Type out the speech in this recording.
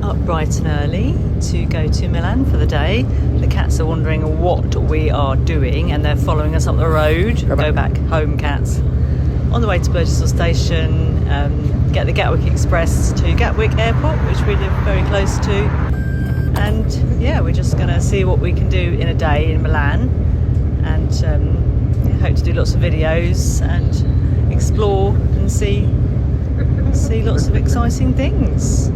up bright and early to go to Milan for the day. The cats are wondering what we are doing and they're following us up the road. Go back home, cats. On the way to Burgess Station, get the Gatwick Express to Gatwick Airport, which we live very close to. And yeah, we're just going to see what we can do in a day in Milan, and hope to do lots of videos and explore and see lots of exciting things.